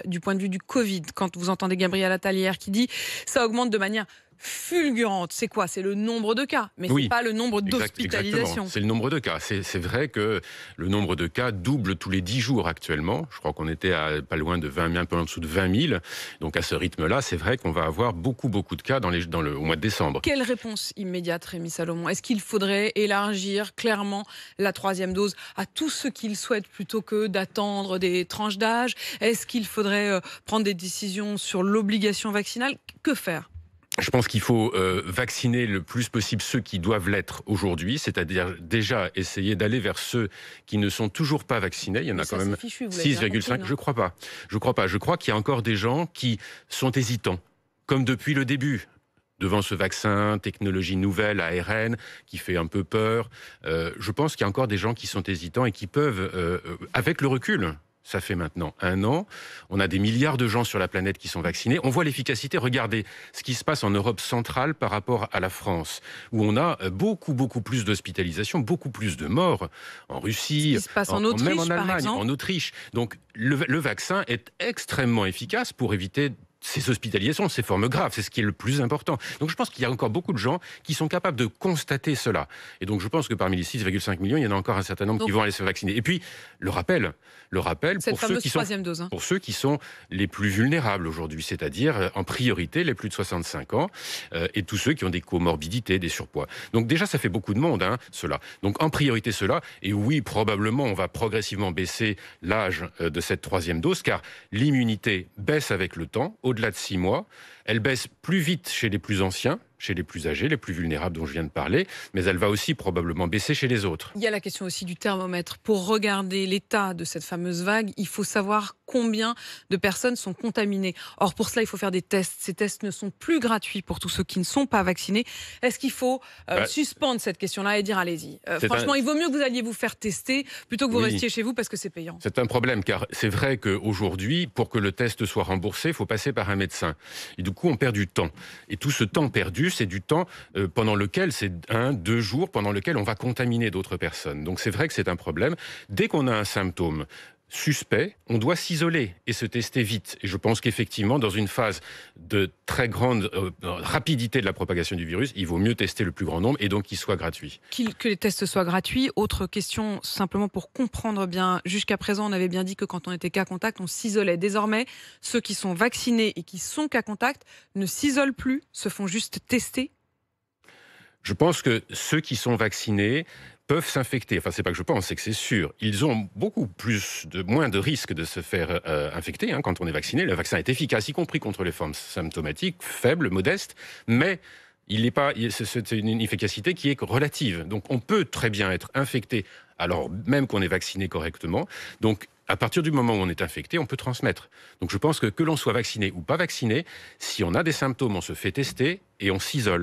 du point de vue du Covid, quand vous entendez Gabriel Attal hier qui dit ça augmente de manière fulgurante. C'est quoi? C'est le nombre de cas, mais Oui, c'est pas le nombre d'hospitalisations. exactement. C'est le nombre de cas. C'est vrai que le nombre de cas double tous les 10 jours actuellement. Je crois qu'on était à pas loin de 20 000, un peu en dessous de 20 000. Donc à ce rythme-là, c'est vrai qu'on va avoir beaucoup de cas au mois de décembre. Quelle réponse immédiate, Rémi Salomon? Est-ce qu'il faudrait élargir clairement la 3e dose à tous ceux qui le souhaitent plutôt que d'attendre des tranches d'âge? Est-ce qu'il faudrait prendre des décisions sur l'obligation vaccinale? Que faire? Je pense qu'il faut vacciner le plus possible ceux qui doivent l'être aujourd'hui, c'est-à-dire déjà essayer d'aller vers ceux qui ne sont toujours pas vaccinés. Il y en a quand même 6,5. Je crois pas. Je crois qu'il y a encore des gens qui sont hésitants, comme depuis le début. Devant ce vaccin, technologie nouvelle, ARN, qui fait un peu peur. Je pense qu'il y a encore des gens qui sont hésitants et qui peuvent, avec le recul, ça fait maintenant 1 an, on a des milliards de gens sur la planète qui sont vaccinés. On voit l'efficacité. Regardez ce qui se passe en Europe centrale par rapport à la France, où on a beaucoup plus d'hospitalisations, beaucoup plus de morts. En Russie, ce qui se passe en Autriche, même en par Allemagne, exemple. en Autriche. Donc le vaccin est extrêmement efficace pour éviter ces hospitalisations, ces formes graves, c'est ce qui est le plus important. Donc je pense qu'il y a encore beaucoup de gens qui sont capables de constater cela. Et donc je pense que parmi les 6,5 millions, il y en a encore un certain nombre qui vont aller se vacciner. Et puis le rappel pour ceux qui sont les plus vulnérables aujourd'hui, c'est-à-dire en priorité les plus de 65 ans et tous ceux qui ont des comorbidités, des surpoids. Donc déjà ça fait beaucoup de monde, cela. Donc en priorité cela, et oui, probablement on va progressivement baisser l'âge de cette 3e dose, car l'immunité baisse avec le temps, au-delà de 6 mois. Elle baisse plus vite chez les plus anciens, chez les plus âgés, les plus vulnérables dont je viens de parler, mais elle va aussi probablement baisser chez les autres. Il y a la question aussi du thermomètre. Pour regarder l'état de cette fameuse vague, il faut savoir combien de personnes sont contaminées. Or, pour cela, il faut faire des tests. Ces tests ne sont plus gratuits pour tous ceux qui ne sont pas vaccinés. Est-ce qu'il faut suspendre cette question-là et dire allez-y? Franchement, il vaut mieux que vous alliez vous faire tester plutôt que vous restiez chez vous parce que c'est payant. C'est un problème, car c'est vrai qu'aujourd'hui, pour que le test soit remboursé, il faut passer par un médecin. Et du coup, on perd du temps. Et tout ce temps perdu, c'est du temps pendant lequel, c'est 1-2 jours, pendant lequel on va contaminer d'autres personnes. Donc c'est vrai que c'est un problème. Dès qu'on a un symptôme suspect, on doit s'isoler et se tester vite. Et je pense qu'effectivement, dans une phase de très grande rapidité de la propagation du virus, il vaut mieux tester le plus grand nombre et donc qu'il soit gratuit. Que les tests soient gratuits. Autre question, simplement pour comprendre bien. Jusqu'à présent, on avait bien dit que quand on était cas contact, on s'isolait. Désormais, ceux qui sont vaccinés et qui sont cas contact ne s'isolent plus, se font juste tester. Je pense que ceux qui sont vaccinés peuvent s'infecter. Enfin, c'est pas que je pense, c'est que c'est sûr. Ils ont moins de risques de se faire infecter quand on est vacciné. Le vaccin est efficace, y compris contre les formes symptomatiques, faibles, modestes, mais c'est une efficacité qui est relative. Donc, on peut très bien être infecté, alors même qu'on est vacciné correctement. Donc, à partir du moment où on est infecté, on peut transmettre. Donc, je pense que l'on soit vacciné ou pas vacciné, si on a des symptômes, on se fait tester et on s'isole.